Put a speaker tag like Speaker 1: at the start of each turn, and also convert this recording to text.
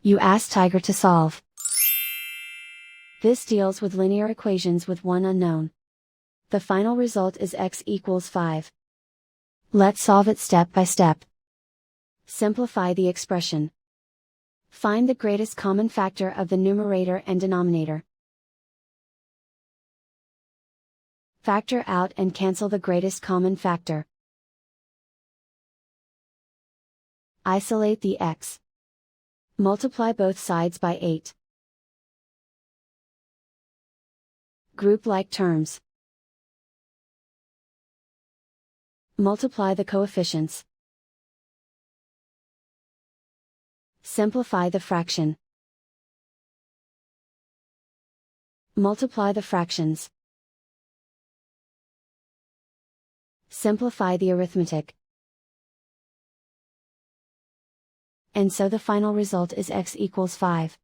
Speaker 1: You ask Tiger to solve. This deals with linear equations with one unknown. The final result is x equals 5. Let's solve it step by step. Simplify the expression. Find the greatest common factor of the numerator and denominator. Factor out and cancel the greatest common factor. Isolate the x. Multiply both sides by 8. Group like terms. Multiply the coefficients. Simplify the fraction. Multiply the fractions. Simplify the arithmetic. And so the final result is x equals 5.